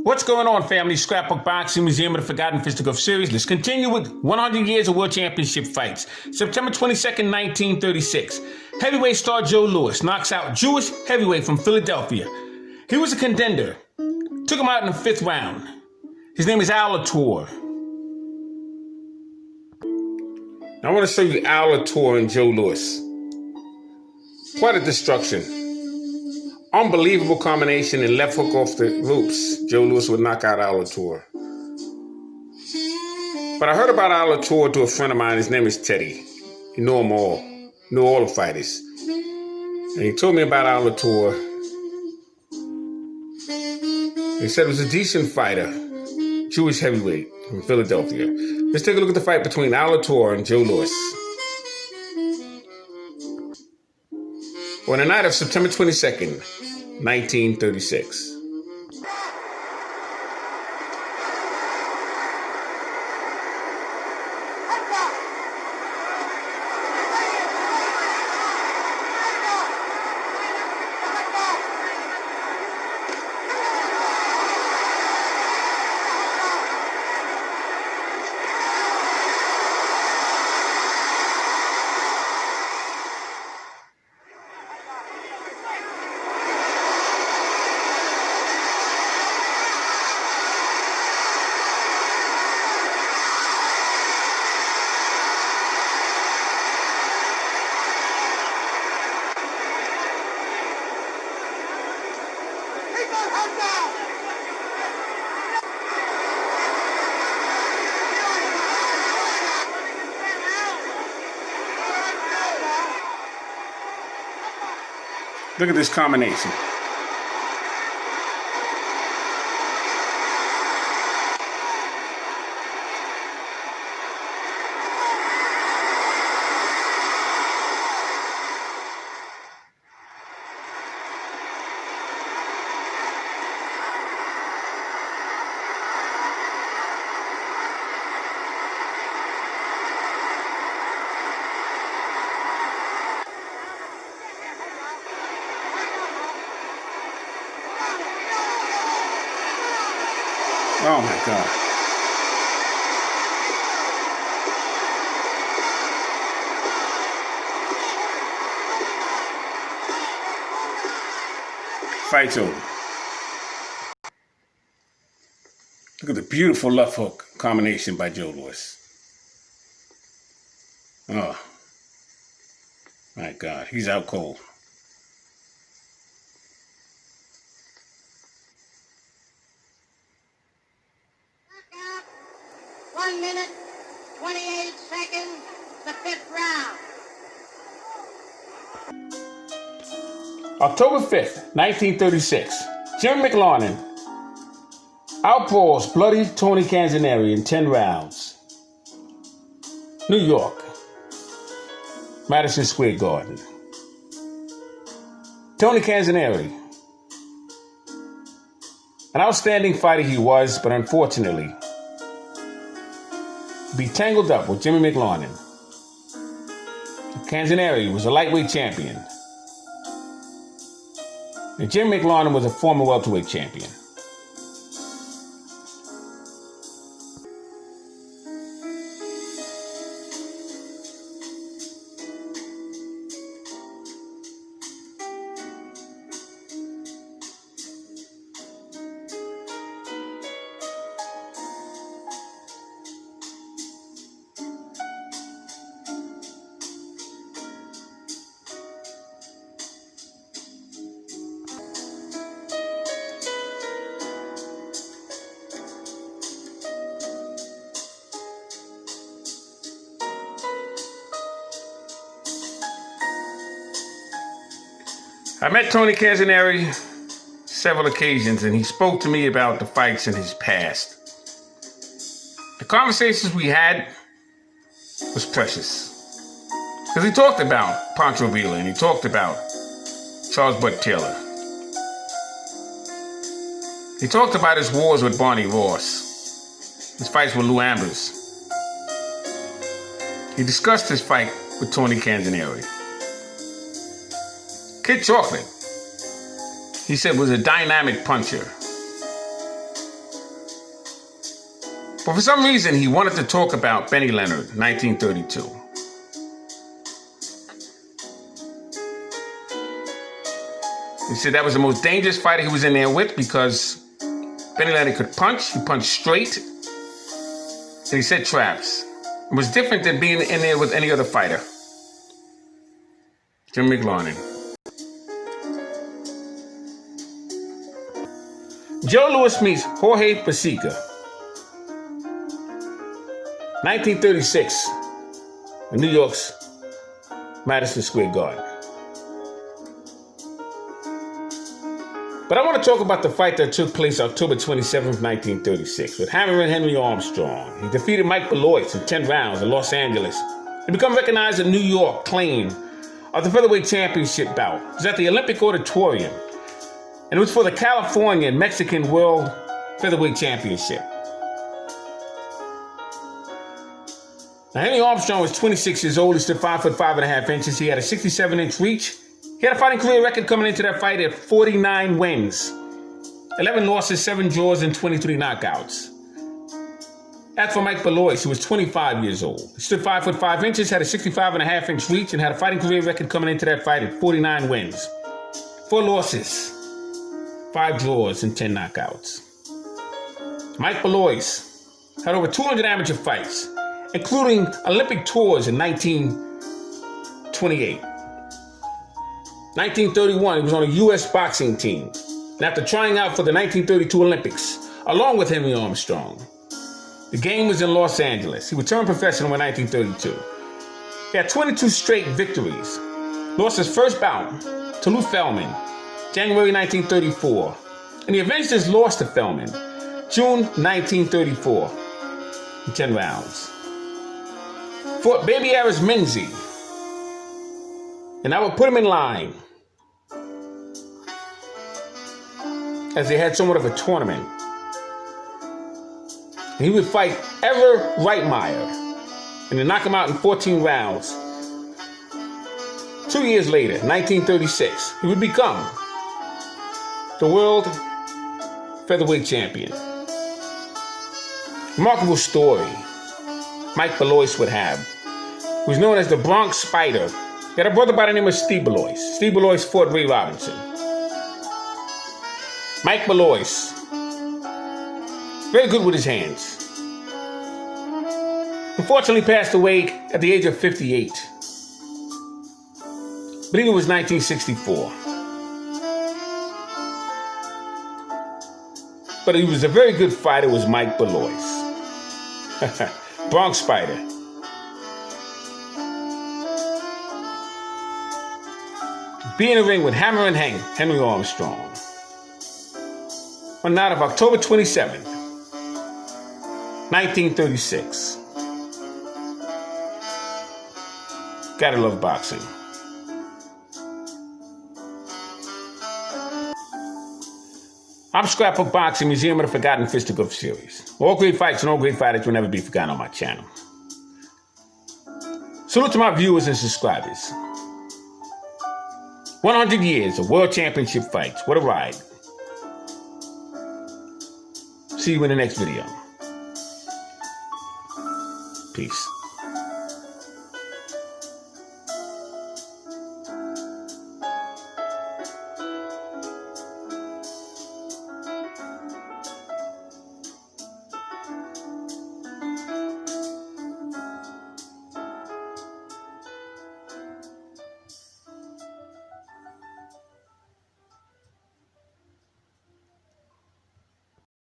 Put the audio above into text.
What's going on, family? Scrapbook Boxing Museum of the Forgotten Fisticuffs Series. Let's continue with 100 years of World Championship fights. September 22nd, 1936. Heavyweight star Joe Louis knocks out Jewish heavyweight from Philadelphia. He was a contender. Took him out in the 5th round. His name is Attire. Now I want to show you Attire and Joe Louis. Quite a destruction. Unbelievable combination and left hook off the ropes. Joe Louis would knock out Attire. But I heard about Attire to a friend of mine. His name is Teddy. He knew them all. Knew all the fighters. And he told me about Attire. He said it was a decent fighter. Jewish heavyweight from Philadelphia. Let's take a look at the fight between Attire and Joe Louis. On the night of September 22nd, 1936. Look at this combination. Oh my God. Fight's over. Look at the beautiful left hook combination by Joe Louis. Oh my God, he's out cold. One minute, 28 seconds, the 5th round. October 5th, 1936. Jim McLaurin outbrawls bloody Tony Canzoneri in 10 rounds. New York, Madison Square Garden. Tony Canzoneri, an outstanding fighter he was, but unfortunately, be tangled up with Jimmy McLaurin. Canzoneri was a lightweight champion, and Jim McLaurin was a former welterweight champion. I met Tony Canzoneri several occasions, and he spoke to me about the fights in his past. The conversations we had was precious, because he talked about Pancho Villa, and he talked about Charles Bud Taylor. He talked about his wars with Barney Ross, his fights with Lou Ambers. He discussed his fight with Tony Canzoneri. Kid Chocolate, he said, was a dynamic puncher. But for some reason, he wanted to talk about Benny Leonard, 1932. He said that was the most dangerous fighter he was in there with because Benny Leonard could punch. He punched straight. And he set traps. It was different than being in there with any other fighter. Jim McLaurin. Joe Louis meets Jorge Pasica. 1936. In New York's Madison Square Garden. But I want to talk about the fight that took place October 27th, 1936, with Hammer and Henry Armstrong. He defeated Mike Belloise in 10 rounds in Los Angeles and became recognized in New York, claim of the featherweight championship bout. It was at the Olympic Auditorium, and it was for the California and Mexican World Featherweight Championship. Now, Henry Armstrong was 26 years old. He stood 5 foot 5.5 inches. He had a 67-inch reach. He had a fighting career record coming into that fight at 49 wins, 11 losses, 7 draws, and 23 knockouts. As for Mike Belloise, who was 25 years old, he stood 5 foot 5 inches, had a 65.5-inch reach, and had a fighting career record coming into that fight at 49 wins, 4 losses, 5 draws, and 10 knockouts. Mike Belloise had over 200 amateur fights, including Olympic tours in 1928. 1931, he was on a U.S. boxing team. And after trying out for the 1932 Olympics, along with Henry Armstrong, the game was in Los Angeles. He returned professional in 1932. He had 22 straight victories. Lost his first bout to Lou Feldman, January 1934. And he avenged his loss to Feldman, June 1934, in 10 rounds. Fought Baby Aris Minzy. And I would put him in line as they had somewhat of a tournament. And he would fight Ever Reitmeyer and then knock him out in 14 rounds. 2 years later, 1936, he would become the world featherweight champion. Remarkable story Mike Belloise would have. He was known as the Bronx Spider. He had a brother by the name of Steve Belloise. Steve Belloise fought Ray Robinson. Mike Belloise, very good with his hands. Unfortunately passed away at the age of 58. I believe it was 1964. But he was a very good fighter, was Mike Belloise. Bronx Spider. Be in the ring with Hammer and Henry Armstrong. On the night of October 27th, 1936. Gotta love boxing. I'm Scrapbook Boxing Museum of the Forgotten Fisticuffs Series. All great fights and all great fighters will never be forgotten on my channel. Salute to my viewers and subscribers. 100 years of world championship fights. What a ride. See you in the next video. Peace.